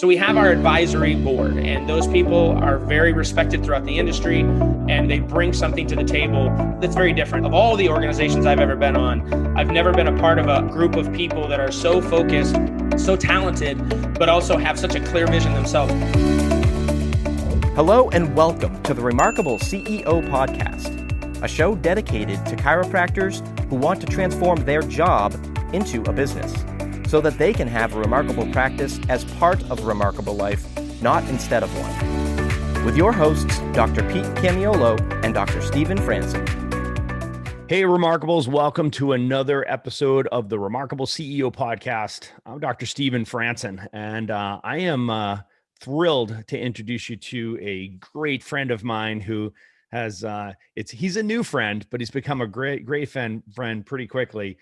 So we have our advisory board, and those people are very respected throughout the industry, and they bring something to the table that's very different. Of all the organizations I've ever been on, I've never been a part of a group of people that are so focused, so talented, but also have such a clear vision themselves. Hello and welcome to the Remarkable CEO Podcast, a show dedicated to chiropractors who want to transform their job into a business, so that they can have a remarkable practice as part of a remarkable life, not instead of one. With your hosts, Dr. Pete Camiolo and Dr. Stephen Franson. Hey, Remarkables, welcome to another episode of the Remarkable CEO Podcast. I'm Dr. Stephen Franson, and I am thrilled to introduce you to a great friend of mine who has, he's a new friend, but he's become a great friend pretty quickly.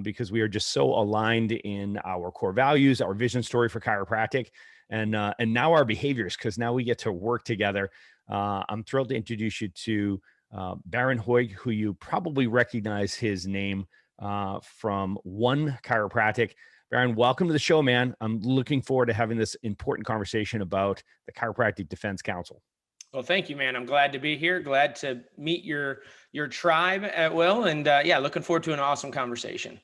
Because we are just so aligned in our core values, our vision story for chiropractic, and now our behaviors, because now we get to work together. I'm thrilled to introduce you to Bharon Hoag, who you probably recognize his name from One Chiropractic. Bharon, welcome to the show, man. I'm looking forward to having this important conversation about the Chiropractic Defense Council. Well, thank you, man. I'm glad to be here. Glad to meet your tribe at Will. And looking forward to an awesome conversation.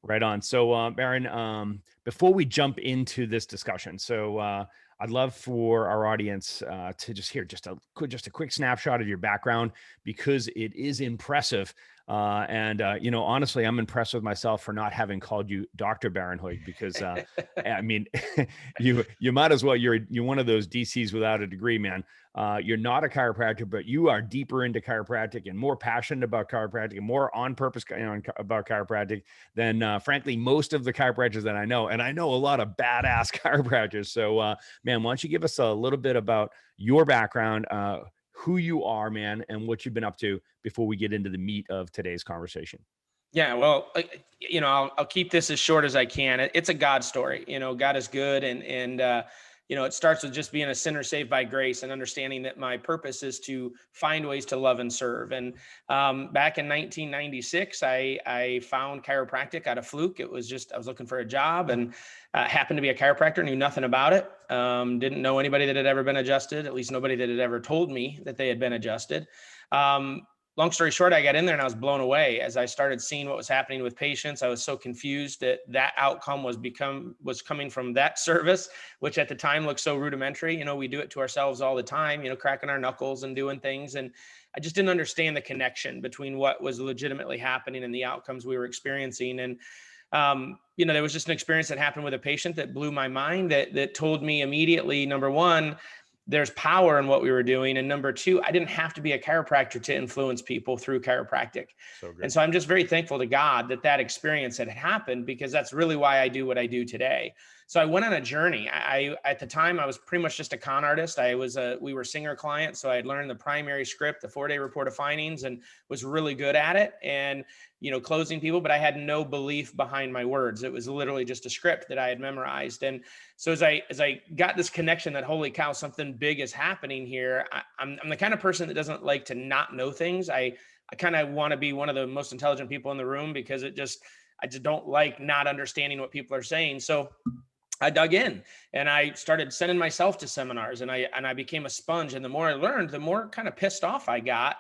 Right on. So, Bharon, before we jump into this discussion, I'd love for our audience to just hear just a quick snapshot of your background, because it is impressive. Honestly, I'm impressed with myself for not having called you Dr. Bharon Hoag, because I mean, you might as well. You're one of those DCs without a degree, man. You're not a chiropractor, but you are deeper into chiropractic and more passionate about chiropractic and more on purpose about chiropractic than, frankly, most of the chiropractors that I know. And I know a lot of badass chiropractors. So, man, why don't you give us a little bit about your background, who you are, man, and what you've been up to before we get into the meat of today's conversation. Yeah, well, I'll keep this as short as I can. It's a God story. God is good, and it starts with just being a sinner saved by grace and understanding that my purpose is to find ways to love and serve. And back in 1996, I found chiropractic out of fluke. It was just, I was looking for a job and happened to be a chiropractor, knew nothing about it. Didn't know anybody that had ever been adjusted, at least nobody that had ever told me that they had been adjusted. Long story short, I got in there and I was blown away as I started seeing what was happening with patients. I was so confused that outcome was coming from that service, which at the time looked so rudimentary. We do it to ourselves all the time, cracking our knuckles and doing things. And I just didn't understand the connection between what was legitimately happening and the outcomes we were experiencing. And there was just an experience that happened with a patient that blew my mind, that told me immediately, number one, there's power in what we were doing. And number two, I didn't have to be a chiropractor to influence people through chiropractic. And so I'm just very thankful to God that experience had happened, because that's really why I do what I do today. So I went on a journey. At the time, I was pretty much just a con artist. We were Singer clients. So I had learned the primary script, the 4-day report of findings, and was really good at it. And, closing people, but I had no belief behind my words. It was literally just a script that I had memorized. And so as I got this connection that, holy cow, something big is happening here. I'm the kind of person that doesn't like to not know things. I kind of want to be one of the most intelligent people in the room, because I just don't like not understanding what people are saying. So I dug in and I started sending myself to seminars, and I became a sponge. And the more I learned, the more kind of pissed off I got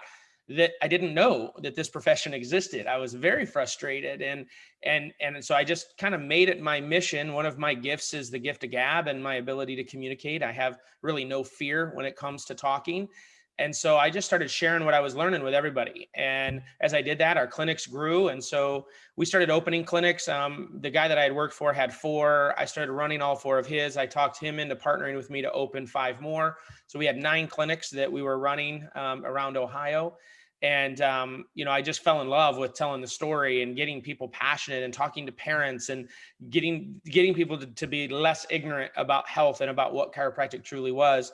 that I didn't know that this profession existed. I was very frustrated. And so I just kind of made it my mission. One of my gifts is the gift of gab and my ability to communicate. I have really no fear when it comes to talking. And so I just started sharing what I was learning with everybody. And as I did that, our clinics grew. And so we started opening clinics. The guy that I had worked for had 4. I started running all 4 of his. I talked him into partnering with me to open 5 more. So we had 9 clinics that we were running around Ohio. And, I just fell in love with telling the story and getting people passionate and talking to parents and getting people to be less ignorant about health and about what chiropractic truly was.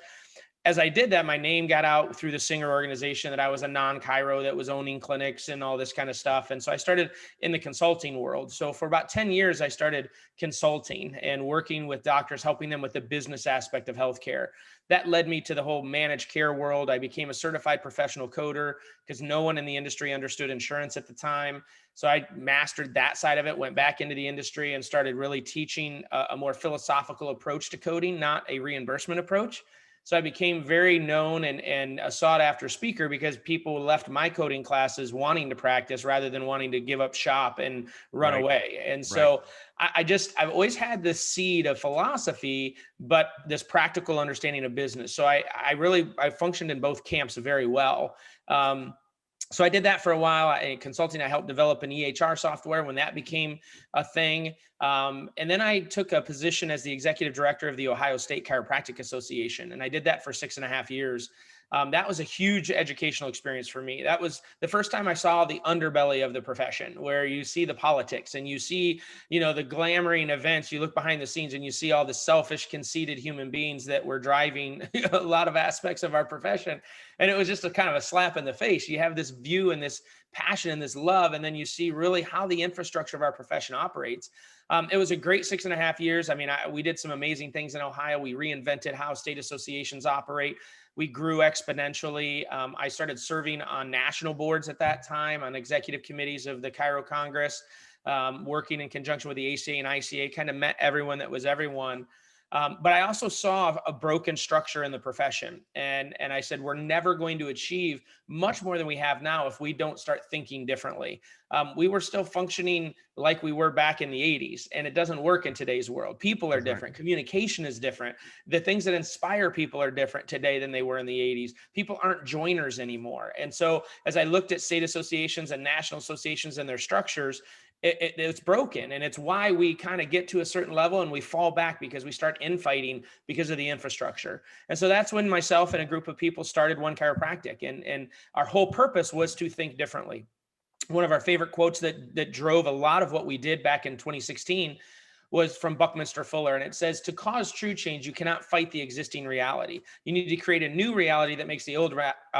as I did that, my name got out through the Singer organization that I was a non-chiro that was owning clinics and all this kind of stuff. And so I started in the consulting world. So for about 10 years, I started consulting and working with doctors, helping them with the business aspect of healthcare. That led me to the whole managed care world. I became a certified professional coder because no one in the industry understood insurance at the time. So I mastered that side of it, went back into the industry and started really teaching a more philosophical approach to coding, not a reimbursement approach. So I became very known and a sought after speaker because people left my coding classes wanting to practice rather than wanting to give up shop and run Right. away. And Right. so I've always had this seed of philosophy, but this practical understanding of business. So I functioned in both camps very well. So I did that for a while. In consulting, I helped develop an EHR software when that became a thing. And then I took a position as the executive director of the Ohio State Chiropractic Association. And I did that for 6.5 years. That was a huge educational experience for me. That was the first time I saw the underbelly of the profession, where you see the politics and you see, the glamoring events. You look behind the scenes and you see all the selfish, conceited human beings that were driving a lot of aspects of our profession. And it was just a kind of a slap in the face. You have this view and this passion and this love, and then you see really how the infrastructure of our profession operates. It was a great 6.5 years. I mean, we did some amazing things in Ohio. We reinvented how state associations operate. We grew exponentially. I started serving on national boards at that time, on executive committees of the Chiro Congress, working in conjunction with the ACA and ICA, kind of met everyone that was everyone. But I also saw a broken structure in the profession. And I said, we're never going to achieve much more than we have now if we don't start thinking differently. We were still functioning like we were back in the 80s, and it doesn't work in today's world. People are different. Communication is different. The things that inspire people are different today than they were in the 80s. People aren't joiners anymore. And so as I looked at state associations and national associations and their structures, it's broken. And it's why we kind of get to a certain level and we fall back because we start infighting because of the infrastructure. And so that's when myself and a group of people started One Chiropractic. And our whole purpose was to think differently. One of our favorite quotes that drove a lot of what we did back in 2016 was from Buckminster Fuller. And it says, to cause true change, you cannot fight the existing reality. You need to create a new reality that makes the old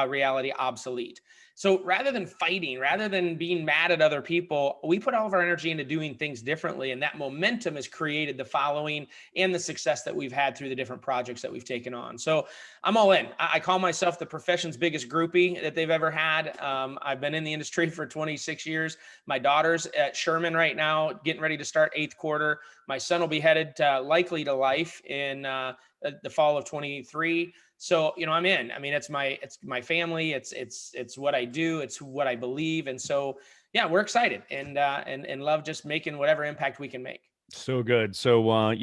reality obsolete. So rather than fighting, rather than being mad at other people, we put all of our energy into doing things differently. And that momentum has created the following and the success that we've had through the different projects that we've taken on. So I'm all in. I call myself the profession's biggest groupie that they've ever had. I've been in the industry for 26 years. My daughter's at Sherman right now, getting ready to start 8th quarter. My son will be headed likely to life in the fall of 23. So, I'm in. I mean, it's my family. It's what I do. It's what I believe. And so, yeah, we're excited and love just making whatever impact we can make. So good. So,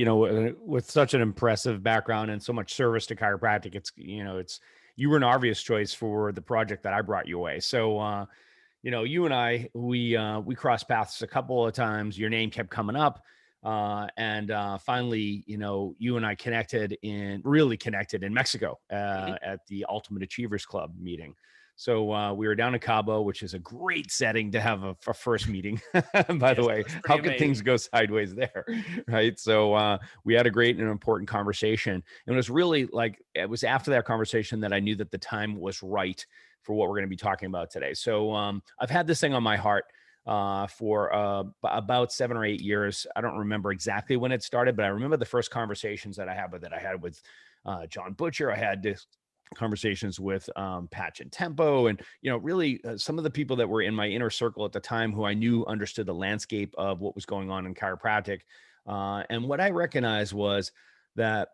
with such an impressive background and so much service to chiropractic, you were an obvious choice for the project that I brought you away. So, you and I, we crossed paths a couple of times. Your name kept coming up. And finally, you and I really connected in Mexico at the Ultimate Achievers Club meeting. So we were down in Cabo, which is a great setting to have a first meeting. By the way, how could things go sideways there? Right. So we had a great and important conversation. And it was really it was after that conversation that I knew that the time was right for what we're going to be talking about today. So I've had this thing on my heart for about 7 or 8 years. I don't remember exactly when it started, but I remember the first conversations that I had with John Butcher. I had conversations with Patch and Tempo, and really some of the people that were in my inner circle at the time who I knew understood the landscape of what was going on in chiropractic. And what I recognized was that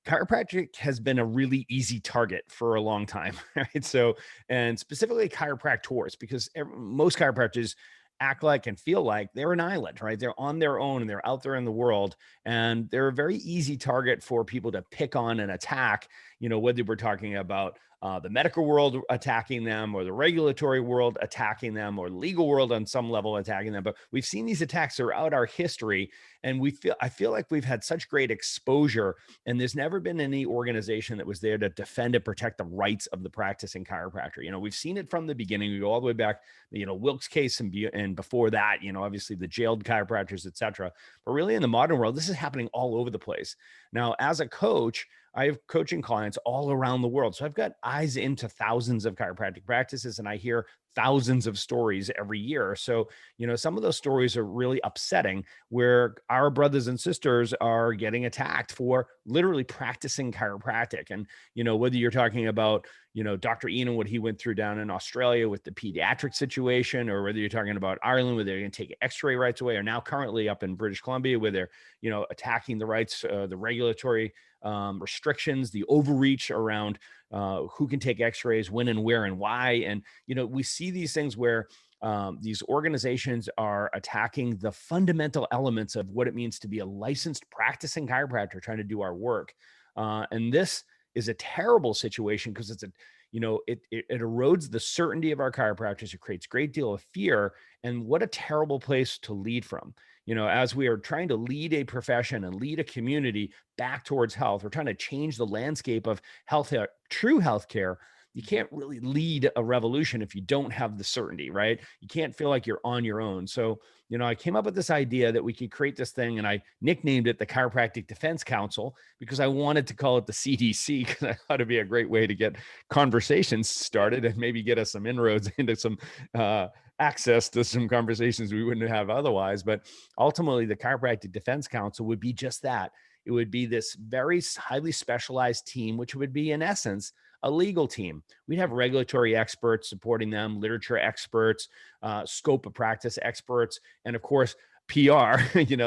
chiropractic has been a really easy target for a long time, right? So, and specifically chiropractors, because most chiropractors act like and feel like they're an island, right? They're on their own and they're out there in the world, and they're a very easy target for people to pick on and attack, whether we're talking about the medical world attacking them, or the regulatory world attacking them, or the legal world on some level attacking them. But we've seen these attacks throughout our history, and I feel like we've had such great exposure, and there's never been any organization that was there to defend and protect the rights of the practicing chiropractor. We've seen it from the beginning. We go all the way back, Wilkes case and before that, obviously the jailed chiropractors, et cetera. But really in the modern world, this is happening all over the place. Now, as a coach, I have coaching clients all around the world. So I've got eyes into thousands of chiropractic practices, and I hear thousands of stories every year. So, some of those stories are really upsetting, where our brothers and sisters are getting attacked for literally practicing chiropractic. And, whether you're talking about, Dr. Ian, what he went through down in Australia with the pediatric situation, or whether you're talking about Ireland, where they're going to take x-ray rights away, or now currently up in British Columbia, where they're, attacking the rights, the regulatory restrictions, the overreach around who can take x-rays, when and where and why. And, we see these things where these organizations are attacking the fundamental elements of what it means to be a licensed practicing chiropractor trying to do our work. And this is a terrible situation, because it's it erodes the certainty of our chiropractors. It creates a great deal of fear. And what a terrible place to lead from. As we are trying to lead a profession and lead a community back towards health, we're trying to change the landscape of health, true healthcare. You can't really lead a revolution if you don't have the certainty, right? You can't feel like you're on your own. So, I came up with this idea that we could create this thing, and I nicknamed it the Chiropractic Defense Council, because I wanted to call it the CDC, because I thought it'd be a great way to get conversations started and maybe get us some inroads into some access to some conversations we wouldn't have otherwise. But ultimately, the Chiropractic Defense Council would be just that. It would be this very highly specialized team, which would be, in essence, a legal team. We'd have regulatory experts supporting them, literature experts, scope of practice experts, and of course, PR,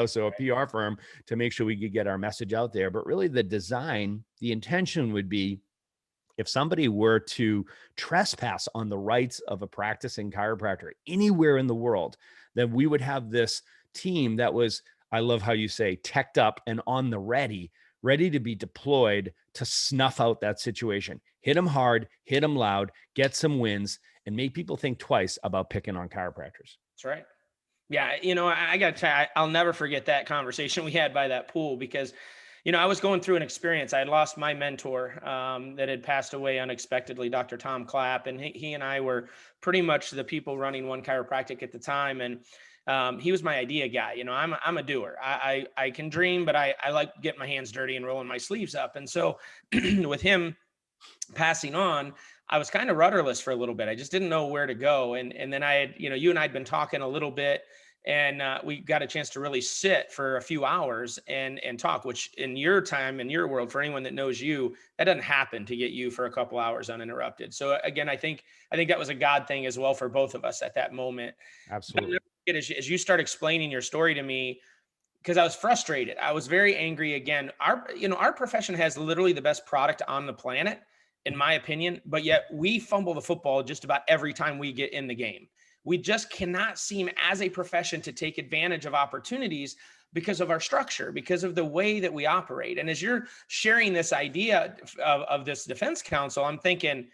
so a PR firm to make sure we could get our message out there. But really the intention would be, if somebody were to trespass on the rights of a practicing chiropractor anywhere in the world, then we would have this team that was, I love how you say, teched up and on the ready to be deployed to snuff out that situation. Hit them hard, hit them loud, get some wins, and make people think twice about picking on chiropractors. That's right. Yeah. I got to tell you, I'll never forget that conversation we had by that pool, because, I was going through an experience. I had lost my mentor that had passed away unexpectedly, Dr. Tom Clapp. And he and I were pretty much the people running One Chiropractic at the time. And he was my idea guy. I'm a doer. I can dream, but I like getting my hands dirty and rolling my sleeves up. And so with him passing on, I was kind of rudderless for a little bit. I just didn't know where to go. And then I had, you and I had been talking a little bit, and we got a chance to really sit for a few hours and talk, which in your time, in your world, for anyone that knows you, that doesn't happen to get you for a couple hours uninterrupted. So again, I think that was a God thing as well for both of us at that moment. Absolutely. As you start explaining your story to me, because I was frustrated, I was very angry. Again, our profession has literally the best product on the planet, in my opinion, but yet we fumble the football just about every time we get in the game. We just cannot seem as a profession to take advantage of opportunities because of our structure, because of the way that we operate. And as you're sharing this idea of this defense council, I'm thinking,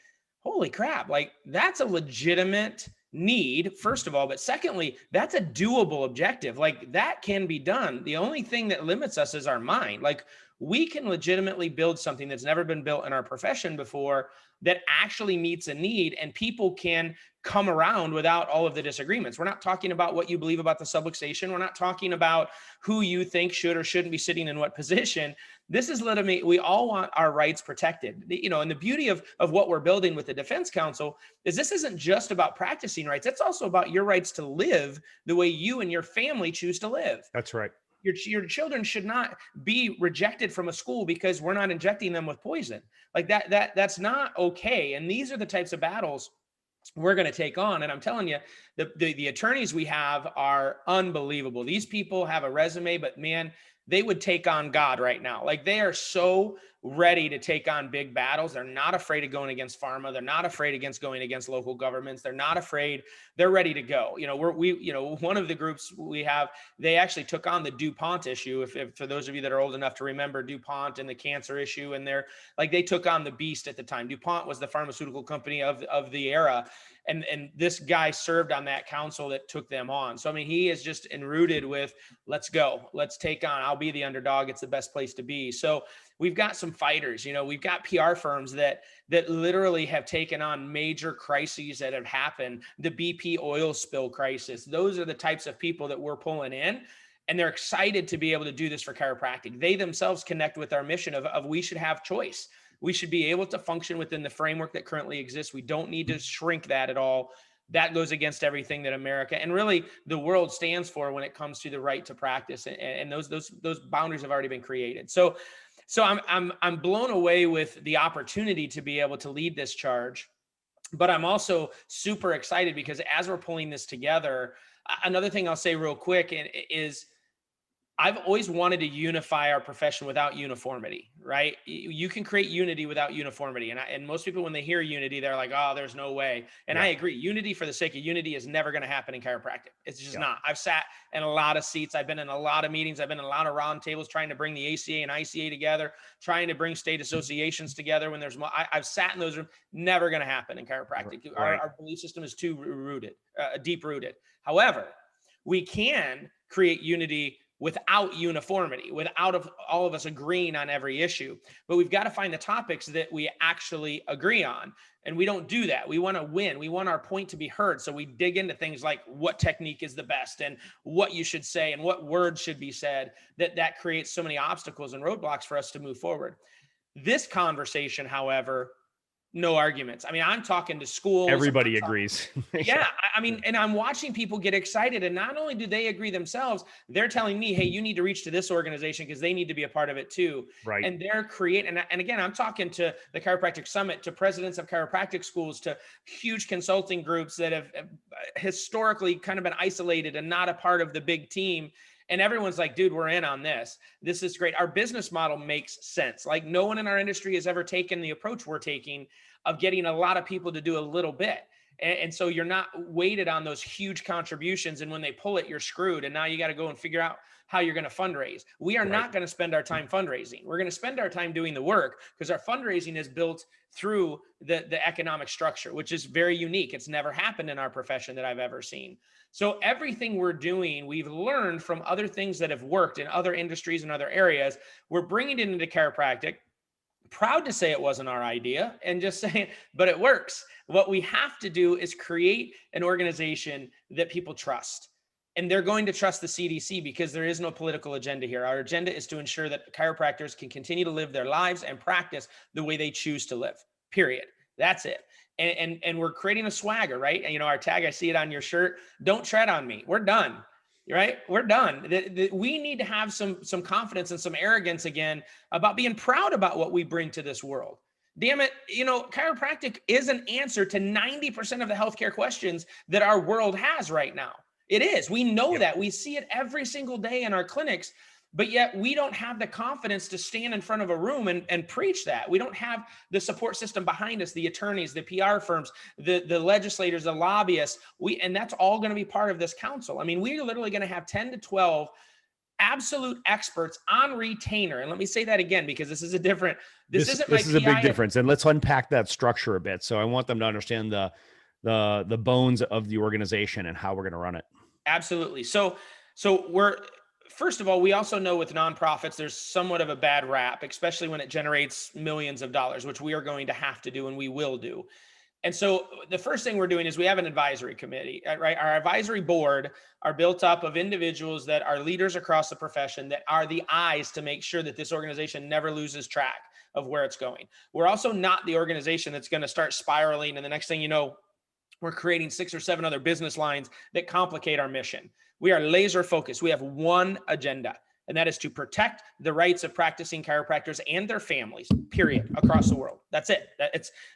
holy crap, like that's a legitimate need, first of all, but secondly, that's a doable objective. Like that can be done. The only thing that limits us is our mind. Like we can legitimately build something that's never been built in our profession before that actually meets a need, and people can come around without all of the disagreements. We're not talking about what you believe about the subluxation. We're not talking about who you think should or shouldn't be sitting in what position. This is literally, we all want our rights protected. And the beauty of what we're building with the Defense Council is this isn't just about practicing rights. It's also about your rights to live the way you and your family choose to live. That's right. Your children should not be rejected from a school because we're not injecting them with poison. Like that's not okay. And these are the types of battles we're going to take on. And I'm telling you, the attorneys we have are unbelievable. These people have a resume, but man, they would take on God right now. Like they are so ready to take on big battles. They're not afraid of going against pharma. They're not afraid against going against local governments. They're not afraid. They're ready to go. One of the groups we have, they actually took on the DuPont issue. If for those of you that are old enough to remember DuPont and the cancer issue, and they took on the beast at the time. DuPont was the pharmaceutical company of the era. And this guy served on that council that took them on. So, I mean, he is just enrooted with, let's go, let's take on, I'll be the underdog. It's the best place to be. So we've got some fighters, we've got PR firms that literally have taken on major crises that have happened. The BP oil spill crisis. Those are the types of people that we're pulling in. and they're excited to be able to do this for chiropractic. They themselves connect with our mission of we should have choice. We should be able to function within the framework that currently exists. We don't need to shrink that at all. That goes against everything that America and really the world stands for when it comes to the right to practice. And those boundaries have already been created. So I'm blown away with the opportunity to be able to lead this charge. But I'm also super excited because as we're pulling this together, another thing I'll say real quick is I've always wanted to unify our profession without uniformity, right? You can create unity without uniformity. And most people, when they hear unity, they're like, oh, there's no way. And Yeah. I agree. Unity for the sake of unity is never going to happen in chiropractic. It's just Yeah. not. I've sat in a lot of seats. I've been in a lot of meetings. I've been in a lot of round tables trying to bring the ACA and ICA together, trying to bring state associations together when there's more. I've sat in those rooms. Never going to happen in chiropractic. Right. Our belief system is too rooted, deep rooted. However, we can create unity without uniformity, without all of us agreeing on every issue. But we've got to find the topics that we actually agree on. And we don't do that. We want to win. We want our point to be heard. So we dig into things like what technique is the best and what you should say and what words should be said, that creates so many obstacles and roadblocks for us to move forward. This conversation, however, no arguments. I mean, I'm talking to schools. Everybody agrees. Yeah. I mean, and I'm watching people get excited. And not only do they agree themselves, they're telling me, hey, you need to reach to this organization because they need to be a part of it too. Right. And they're creating, and again, I'm talking to the Chiropractic Summit, to presidents of chiropractic schools, to huge consulting groups that have historically kind of been isolated and not a part of the big team. And everyone's like, dude, we're in on this. This is great. Our business model makes sense. Like no one in our industry has ever taken the approach we're taking of getting a lot of people to do a little bit. And so you're not weighted on those huge contributions. And when they pull it, you're screwed. And now you got to go and figure out how you're going to fundraise. We are not going to spend our time fundraising. We're going to spend our time doing the work because our fundraising is built through the economic structure, which is very unique. It's never happened in our profession that I've ever seen. So everything we're doing, we've learned from other things that have worked in other industries and other areas. We're bringing it into chiropractic. Proud to say it wasn't our idea and just saying, but it works. What we have to do is create an organization that people trust. And they're going to trust the CDC because there is no political agenda here. Our agenda is to ensure that chiropractors can continue to live their lives and practice the way they choose to live, period. That's it. And we're creating a swagger, right? And, you know, our tag, I see it on your shirt. Don't tread on me. We're done. Right? We're done. We need to have some confidence and some arrogance again about being proud about what we bring to this world. Damn it. You know, chiropractic is an answer to 90% of the healthcare questions that our world has right now. It is. We know that. We see it every single day in our clinics, but yet we don't have the confidence to stand in front of a room and preach that. We don't have the support system behind us, the attorneys, the PR firms, the legislators, the lobbyists. And that's all going to be part of this council. I mean, we're literally going to have 10 to 12 absolute experts on retainer. And let me say that again, because this is a different, this is a big difference. And let's unpack that structure a bit. So I want them to understand the bones of the organization and how we're going to run it. Absolutely. So first of all, we also know with nonprofits, there's somewhat of a bad rap, especially when it generates millions of dollars, which we are going to have to do and we will do. And so the first thing we're doing is we have an advisory committee, right? Our advisory board are built up of individuals that are leaders across the profession that are the eyes to make sure that this organization never loses track of where it's going. We're also not the organization that's going to start spiraling. And the next thing you know, we're creating 6 or 7 other business lines that complicate our mission. We are laser focused. We have one agenda, and that is to protect the rights of practicing chiropractors and their families, period, across the world. That's it.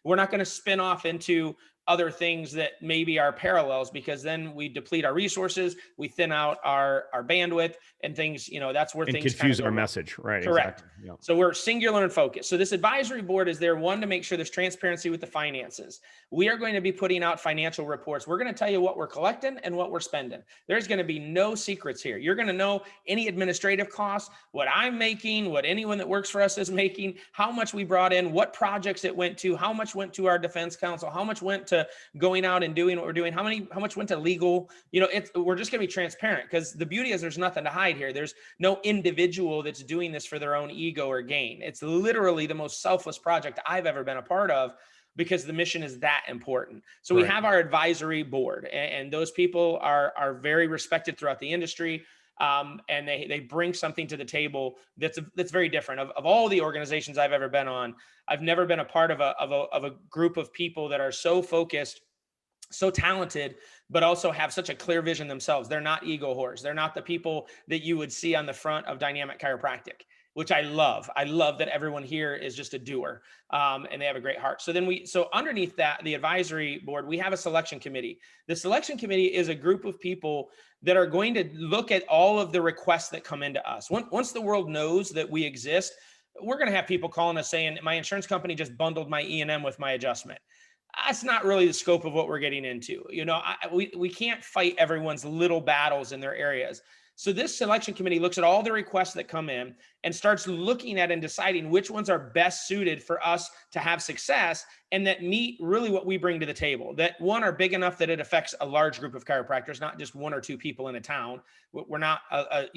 We're not going to spin off into other things that maybe are parallels, because then we deplete our resources, we thin out our bandwidth, and things, you know, that's where things confuse our message, right? Correct. Exactly. Yeah. So we're singular and focused. So this advisory board is there, one, to make sure there's transparency with the finances. We are going to be putting out financial reports. We're going to tell you what we're collecting and what we're spending. There's going to be no secrets here. You're going to know any administrative costs, what I'm making, what anyone that works for us is making, how much we brought in, what projects it went to, how much went to our defense council, how much went to going out and doing what we're doing, how much went to legal. You know, we're just going to be transparent, because the beauty is there's nothing to hide here. There's no individual that's doing this for their own ego or gain. It's literally the most selfless project I've ever been a part of, because the mission is that important. So we have our advisory board, and those people are very respected throughout the industry. And they bring something to the table that's very different. Of all the organizations I've ever been on, I've never been a part of a group of people that are so focused, so talented, but also have such a clear vision themselves. They're not ego whores. They're not the people that you would see on the front of Dynamic Chiropractic, which I love. I love that everyone here is just a doer, and they have a great heart. So underneath that, the advisory board, we have a selection committee. The selection committee is a group of people that are going to look at all of the requests that come into us. Once the world knows that we exist, we're going to have people calling us saying, my insurance company just bundled my E&M with my adjustment. That's not really the scope of what we're getting into. We can't fight everyone's little battles in their areas. So this selection committee looks at all the requests that come in and starts looking at and deciding which ones are best suited for us to have success and that meet really what we bring to the table. That one, are big enough that it affects a large group of chiropractors, not just one or two people in a town. We're not a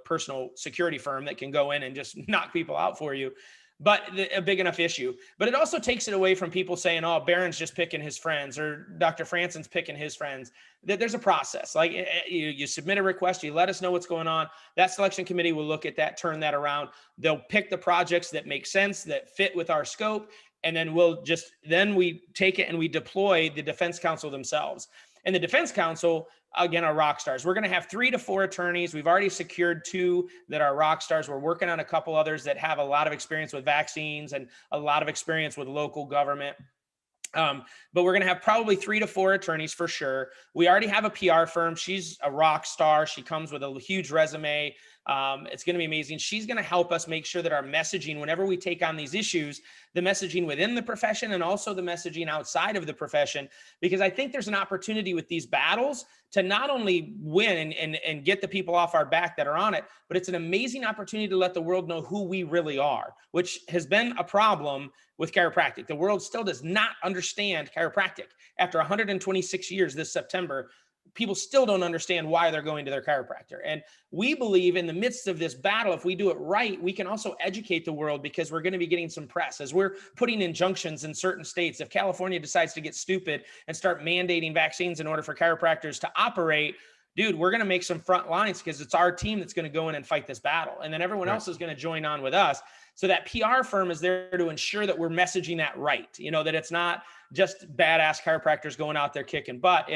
personal security firm that can go in and just knock people out for you, but a big enough issue. But it also takes it away from people saying, oh, Bharon's just picking his friends or Dr. Franson's picking his friends. There's a process. Like you submit a request, you let us know what's going on. That selection committee will look at that, turn that around. They'll pick the projects that make sense, that fit with our scope. And then we take it and we deploy the Defense Council themselves. And the Defense Council, again, are rock stars. We're going to have 3 to 4 attorneys. We've already secured 2 that are rock stars. We're working on a couple others that have a lot of experience with vaccines and a lot of experience with local government. But we're going to have probably 3 to 4 attorneys for sure. We already have a PR firm. She's a rock star. She comes with a huge resume. It's going to be amazing. She's going to help us make sure that our messaging, whenever we take on these issues, the messaging within the profession and also the messaging outside of the profession, because I think there's an opportunity with these battles to not only win and get the people off our back that are on it, but it's an amazing opportunity to let the world know who we really are, which has been a problem with chiropractic. The world still does not understand chiropractic. After 126 years this September, people still don't understand why they're going to their chiropractor. And we believe in the midst of this battle, if we do it right, we can also educate the world, because we're going to be getting some press as we're putting injunctions in certain states. If California decides to get stupid and start mandating vaccines in order for chiropractors to operate, dude, we're going to make some front lines, because it's our team that's going to go in and fight this battle. And then everyone else is going to join on with us. So that PR firm is there to ensure that we're messaging that right. That it's not just badass chiropractors going out there kicking butt.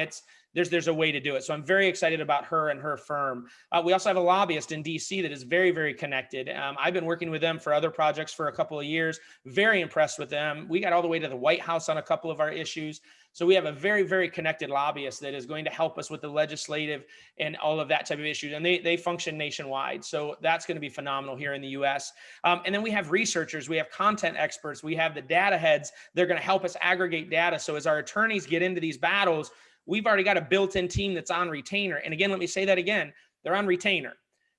There's a way to do it. So I'm very excited about her and her firm. We also have a lobbyist in DC that is very, very connected. I've been working with them for other projects for a couple of years. Very impressed with them. We got all the way to the White House on a couple of our issues. So we have a very, very connected lobbyist that is going to help us with the legislative and all of that type of issues. And they function nationwide. So that's going to be phenomenal here in the US. And then we have researchers, we have content experts, we have the data heads. They're going to help us aggregate data. So as our attorneys get into these battles, we've already got a built-in team that's on retainer. And again, let me say that again, they're on retainer.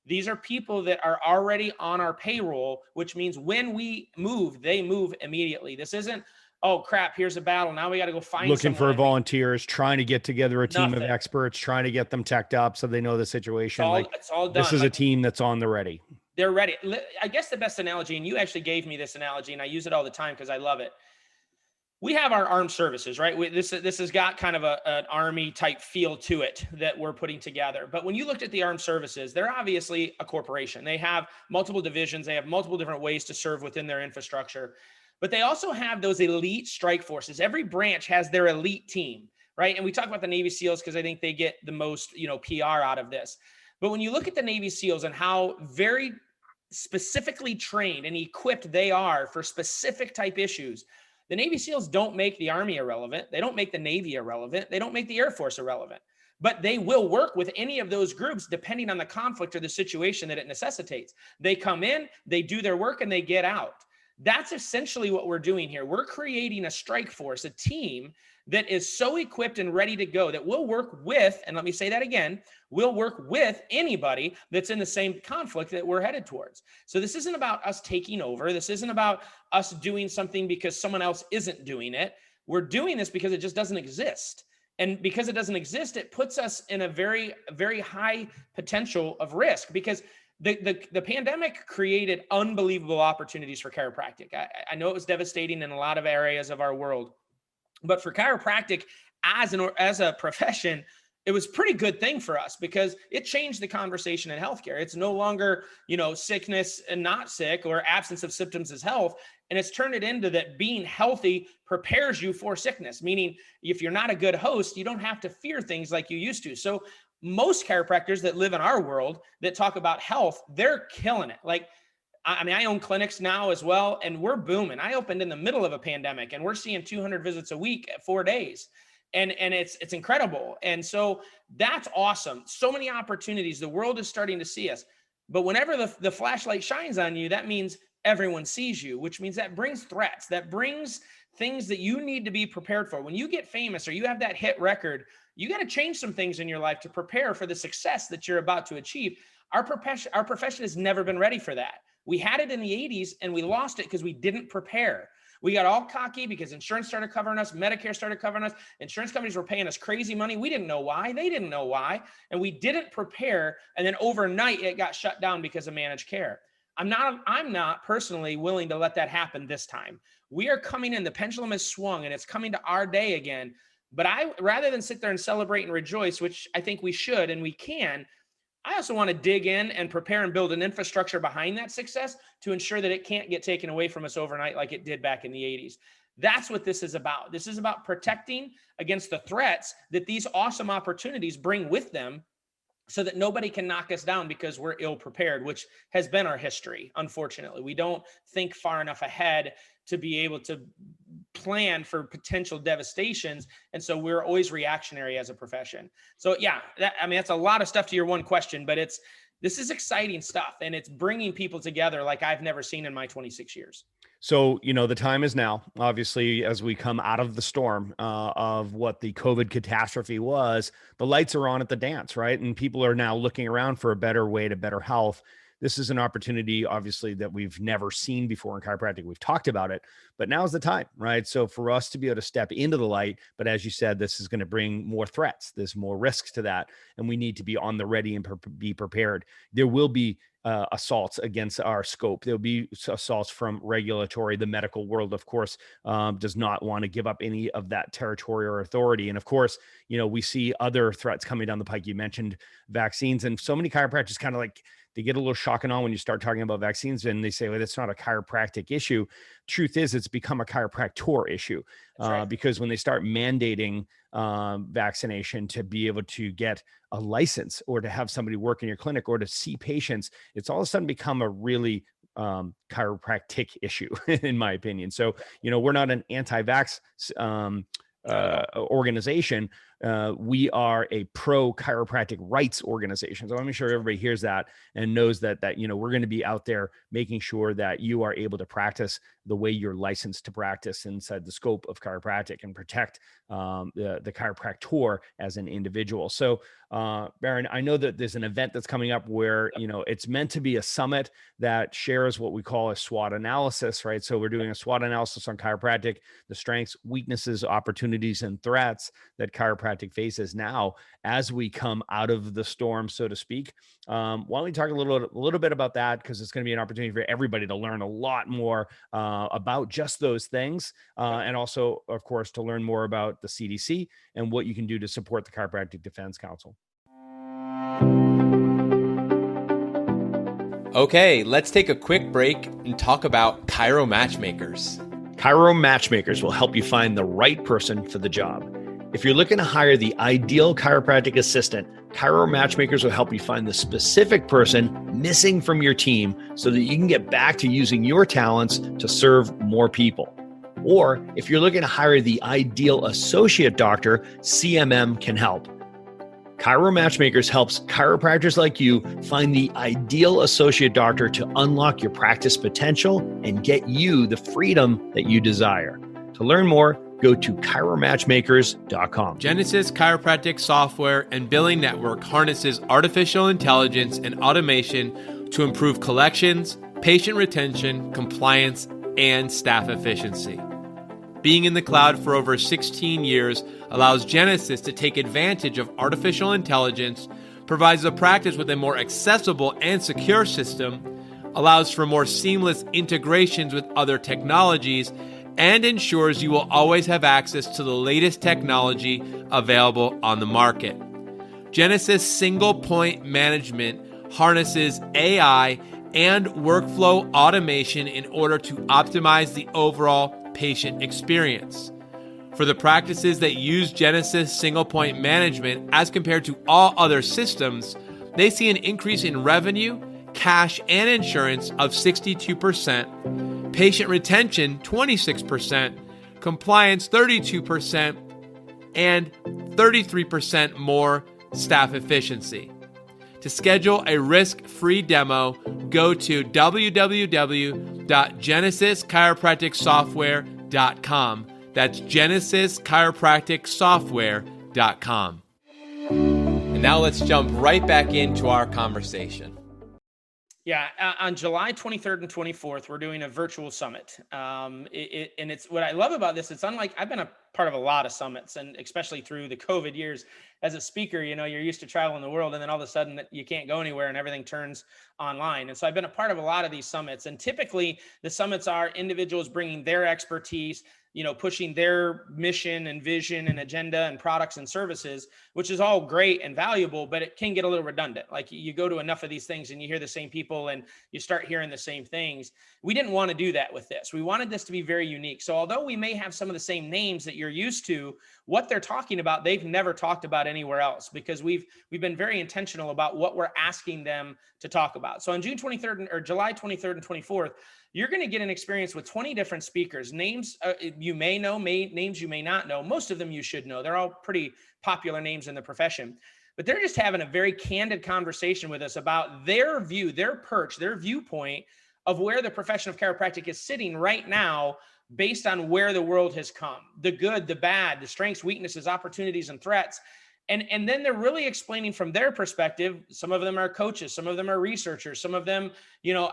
These are people that are already on our payroll, which means when we move, they move immediately. This isn't, oh crap, here's a battle, now we got to go find looking someone. for volunteers, trying to get together a team Nothing. of experts, trying to get them teched up so they know the situation. It's all done. This is a team that's on the ready. They're ready. I guess the best analogy, and you actually gave me this analogy, and I use it all the time because I love it. We have our armed services, right? This has got kind of an army type feel to it that we're putting together. But when you looked at the armed services, they're obviously a corporation. They have multiple divisions. They have multiple different ways to serve within their infrastructure. But they also have those elite strike forces. Every branch has their elite team, right? And we talk about the Navy SEALs because I think they get the most, PR out of this. But when you look at the Navy SEALs and how very specifically trained and equipped they are for specific type issues, the Navy SEALs don't make the Army irrelevant. They don't make the Navy irrelevant. They don't make the Air Force irrelevant. But they will work with any of those groups depending on the conflict or the situation that it necessitates. They come in, they do their work, and they get out. That's essentially what we're doing here. We're creating a strike force, a team that is so equipped and ready to go that we'll work with, and let me say that again, we'll work with anybody that's in the same conflict that we're headed towards. So this isn't about us taking over. This isn't about us doing something because someone else isn't doing it. We're doing this because it just doesn't exist. And because it doesn't exist, it puts us in a very, very high potential of risk, because the pandemic created unbelievable opportunities for chiropractic. I know it was devastating in a lot of areas of our world, but for chiropractic as a profession, it was a pretty good thing for us because it changed the conversation in healthcare. It's no longer, sickness and not sick, or absence of symptoms is health. And it's turned it into that being healthy prepares you for sickness, meaning if you're not a good host, you don't have to fear things like you used to. So most chiropractors that live in our world that talk about health, they're killing it. Like, I own clinics now as well, and we're booming. I opened in the middle of a pandemic, and we're seeing 200 visits a week at 4 days. And it's incredible. And so that's awesome. So many opportunities. The world is starting to see us. But whenever the flashlight shines on you, that means everyone sees you, which means that brings threats. That brings things that you need to be prepared for. When you get famous or you have that hit record, you got to change some things in your life to prepare for the success that you're about to achieve. Our profession has never been ready for that. We had it in the 80s and we lost it because we didn't prepare. We got all cocky because insurance started covering us. Medicare started covering us. Insurance companies were paying us crazy money. We didn't know why. They didn't know why. And we didn't prepare. And then overnight it got shut down because of managed care. I'm not personally willing to let that happen this time. We are coming in, the pendulum has swung and it's coming to our day again. But rather than sit there and celebrate and rejoice, which I think we should and we can, I also want to dig in and prepare and build an infrastructure behind that success to ensure that it can't get taken away from us overnight like it did back in the 80s. That's what this is about. This is about protecting against the threats that these awesome opportunities bring with them so that nobody can knock us down because we're ill prepared, which has been our history. Unfortunately, we don't think far enough ahead to be able to plan for potential devastations. And so we're always reactionary as a profession. So yeah, that's a lot of stuff to your one question, but this is exciting stuff and it's bringing people together like I've never seen in my 26 years. So, the time is now, obviously, as we come out of the storm of what the COVID catastrophe was, the lights are on at the dance, right? And people are now looking around for a better way to better health. This is an opportunity, obviously, that we've never seen before in chiropractic. We've talked about it, but now's the time, right? So for us to be able to step into the light, but as you said, this is going to bring more threats. There's more risks to that, and we need to be on the ready and be prepared. There will be assaults against our scope. There'll be assaults from regulatory. The medical world, of course, does not want to give up any of that territory or authority. And of course, we see other threats coming down the pike. You mentioned vaccines, and so many chiropractors kind of like, they get a little shocking on when you start talking about vaccines and they say, well, that's not a chiropractic issue. Truth is, it's become a chiropractor issue because when they start mandating vaccination to be able to get a license or to have somebody work in your clinic or to see patients, it's all of a sudden become a really chiropractic issue, in my opinion. So, we're not an anti-vax organization. We are a pro chiropractic rights organization. So let me make sure everybody hears that and knows that we're going to be out there making sure that you are able to practice the way you're licensed to practice inside the scope of chiropractic and protect the chiropractor as an individual. So Bharon, I know that there's an event that's coming up where, it's meant to be a summit that shares what we call a SWOT analysis, right? So we're doing a SWOT analysis on chiropractic, the strengths, weaknesses, opportunities, and threats that chiropractic faces now as we come out of the storm, so to speak. Why don't we talk a little bit about that? Because it's going to be an opportunity for everybody to learn a lot more about just those things. And also, of course, to learn more about the CDC and what you can do to support the Chiropractic Defense Council. Okay, let's take a quick break and talk about Chiro Matchmakers. Chiro Matchmakers will help you find the right person for the job. If you're looking to hire the ideal chiropractic assistant, Chiro Matchmakers will help you find the specific person missing from your team so that you can get back to using your talents to serve more people. Or if you're looking to hire the ideal associate doctor, CMM can help. Chiro Matchmakers helps chiropractors like you find the ideal associate doctor to unlock your practice potential and get you the freedom that you desire. To learn more, go to chiromatchmakers.com. Genesis Chiropractic Software and Billing Network harnesses artificial intelligence and automation to improve collections, patient retention, compliance, and staff efficiency. Being in the cloud for over 16 years allows Genesis to take advantage of artificial intelligence, provides the practice with a more accessible and secure system, allows for more seamless integrations with other technologies, and ensures you will always have access to the latest technology available on the market. Genesis Single Point Management harnesses AI and workflow automation in order to optimize the overall patient experience. For the practices that use Genesis Single Point Management as compared to all other systems, they see an increase in revenue, cash, and insurance of 62%, patient retention 26%, compliance 32%, and 33% more staff efficiency. To schedule a risk-free demo, go to www.genesischiropracticsoftware.com. That's genesischiropracticsoftware.com. And now let's jump right back into our conversation. Yeah, on July 23rd and 24th, we're doing a virtual summit. And it's what I love about this. It's unlike, I've been a part of a lot of summits, and especially through the COVID years as a speaker, you're used to traveling the world, and then all of a sudden you can't go anywhere and everything turns online. And so I've been a part of a lot of these summits, and typically the summits are individuals bringing their expertise, pushing their mission and vision and agenda and products and services, which is all great and valuable, but it can get a little redundant. Like you go to enough of these things and you hear the same people and you start hearing the same things. We didn't want to do that with this. We wanted this to be very unique. So although we may have some of the same names that you're used to, what they're talking about, they've never talked about anywhere else, because we've been very intentional about what we're asking them to talk about. So on June 23rd or July 23rd and 24th, you're going to get an experience with 20 different speakers. Names you may know, names you may not know. Most of them you should know. They're all pretty popular names in the profession. But they're just having a very candid conversation with us about their view, their perch, their viewpoint of where the profession of chiropractic is sitting right now based on where the world has come. The good, the bad, the strengths, weaknesses, opportunities, and threats. And then they're really explaining from their perspective. Some of them are coaches, some of them are researchers, some of them,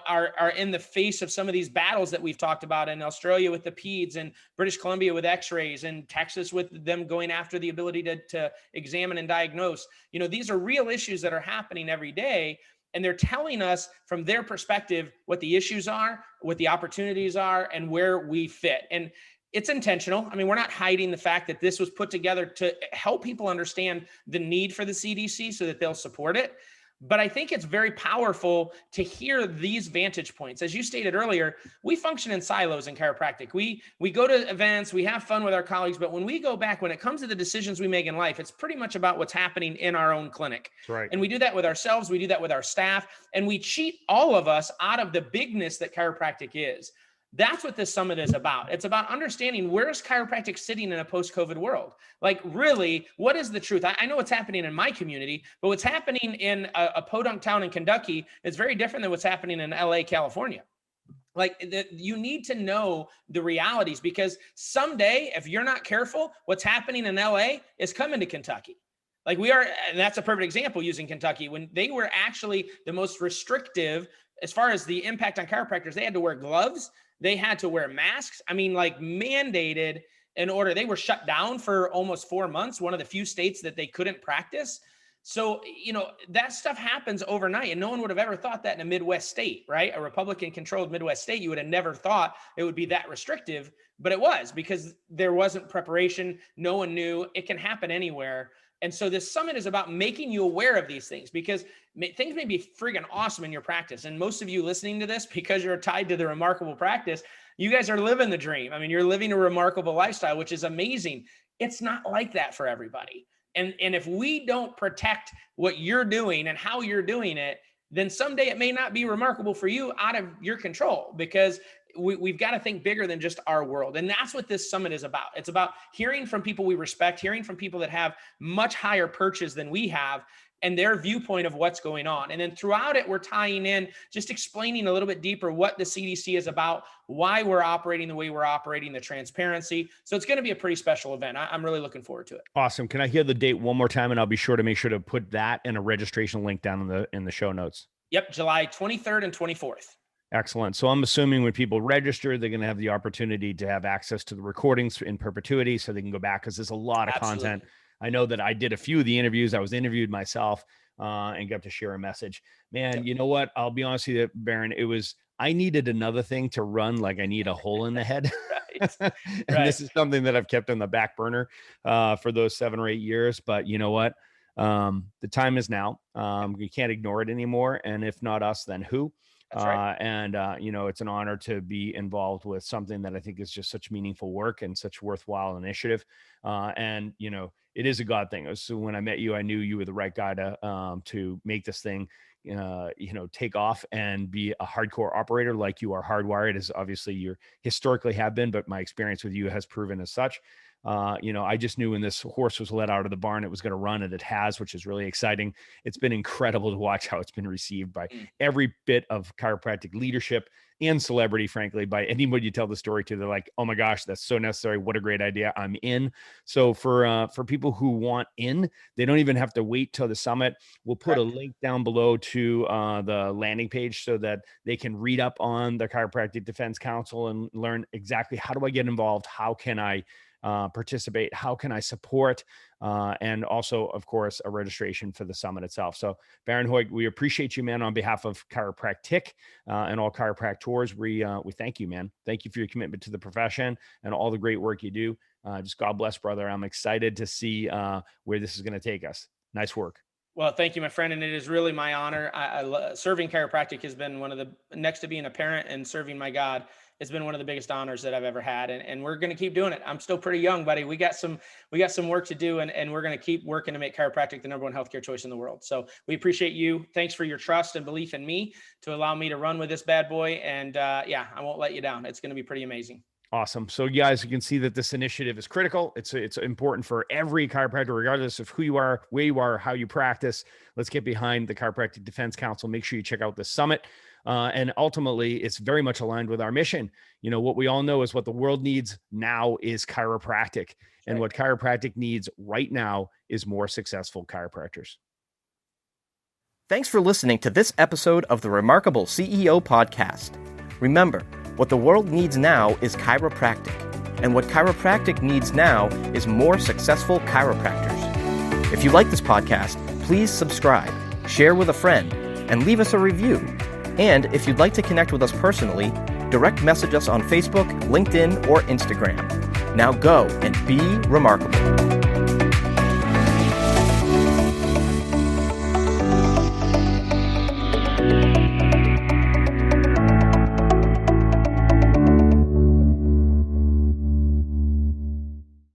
are in the face of some of these battles that we've talked about in Australia with the peds, and British Columbia with x-rays, and Texas with them going after the ability to examine and diagnose. These are real issues that are happening every day. And they're telling us from their perspective what the issues are, what the opportunities are, and where we fit. And it's intentional. I mean, we're not hiding the fact that this was put together to help people understand the need for the CDC so that they'll support it. But I think it's very powerful to hear these vantage points. As you stated earlier, we function in silos in chiropractic. We go to events, we have fun with our colleagues, but when we go back, when it comes to the decisions we make in life, it's pretty much about what's happening in our own clinic. That's right. And we do that with ourselves, we do that with our staff, and we cheat all of us out of the bigness that chiropractic is. That's what this summit is about. It's about understanding, where's chiropractic sitting in a post-COVID world? Like, really, what is the truth? I know what's happening in my community, but what's happening in a podunk town in Kentucky is very different than what's happening in LA, California. You need to know the realities, because someday, if you're not careful, what's happening in LA is coming to Kentucky. Like we are, and that's a perfect example using Kentucky, when they were actually the most restrictive as far as the impact on chiropractors. They had to wear gloves. They had to wear masks. I mean, like mandated in order. They were shut down for almost 4 months, one of the few states that they couldn't practice. So, that stuff happens overnight, and no one would have ever thought that in a Midwest state, right? A Republican controlled Midwest state, you would have never thought it would be that restrictive, but it was, because there wasn't preparation. No one knew. It can happen anywhere. And so this summit is about making you aware of these things, because things may be friggin' awesome in your practice. And most of you listening to this, because you're tied to the remarkable practice, you guys are living the dream. I mean, you're living a remarkable lifestyle, which is amazing. It's not like that for everybody. And if we don't protect what you're doing and how you're doing it, then someday it may not be remarkable for you, out of your control, because we've got to think bigger than just our world. And that's what this summit is about. It's about hearing from people we respect, hearing from people that have much higher perches than we have, and their viewpoint of what's going on. And then throughout it, we're tying in, just explaining a little bit deeper what the CDC is about, why we're operating the way we're operating, the transparency. So it's going to be a pretty special event. I'm really looking forward to it. Awesome. Can I hear the date one more time? And I'll be sure to make sure to put that and a registration link down in the show notes. Yep. July 23rd and 24th. Excellent. So I'm assuming when people register, they're going to have the opportunity to have access to the recordings in perpetuity, so they can go back, because there's a lot of content. I know that I did a few of the interviews. I was interviewed myself and got to share a message. Man, Yep. You know what? I'll be honest with you, Bharon. I needed another thing to run, like I need a hole in the head. Right. And this is something that I've kept on the back burner for those 7 or 8 years. But you know what? The time is now. We can't ignore it anymore. And if not us, then who? That's right. It's an honor to be involved with something that I think is just such meaningful work and such worthwhile initiative. It is a God thing. So when I met you, I knew you were the right guy to make this thing, take off and be a hardcore operator like you are hardwired, as obviously you historically have been, but my experience with you has proven as such. I just knew when this horse was let out of the barn, it was going to run, and it has, which is really exciting. It's been incredible to watch how it's been received by every bit of chiropractic leadership and celebrity, frankly, by anybody you tell the story to. They're like, oh my gosh, that's so necessary. What a great idea. I'm in. So for people who want in, they don't even have to wait till the summit. We'll put a link down below to the landing page so that they can read up on the Chiropractic Defense Council and learn exactly how do I get involved? How can I participate? How can I support? And also, of course, a registration for the summit itself. So Bharon Hoag, we appreciate you, man, on behalf of Chiropractic and all chiropractors. We thank you, man. Thank you for your commitment to the profession and all the great work you do. Just God bless, brother. I'm excited to see where this is going to take us. Nice work. Well, thank you, my friend. And it is really my honor. Serving chiropractic has been one of the, next to being a parent and serving my God, it's been one of the biggest honors that I've ever had. And we're going to keep doing it. I'm still pretty young, buddy. We got some work to do, and we're going to keep working to make chiropractic the #1 healthcare choice in the world. So we appreciate you. Thanks for your trust and belief in me to allow me to run with this bad boy. And I won't let you down. It's going to be pretty amazing. Awesome. So you guys, you can see that this initiative is critical. It's important for every chiropractor, regardless of who you are, where you are, how you practice. Let's get behind the Chiropractic Defense Council. Make sure you check out the summit. And ultimately, it's very much aligned with our mission. What we all know is what the world needs now is chiropractic. And what chiropractic needs right now is more successful chiropractors. Thanks for listening to this episode of the Remarkable CEO Podcast. Remember, what the world needs now is chiropractic, and what chiropractic needs now is more successful chiropractors. If you like this podcast, please subscribe, share with a friend, and leave us a review. And if you'd like to connect with us personally, direct message us on Facebook, LinkedIn, or Instagram. Now go and be remarkable.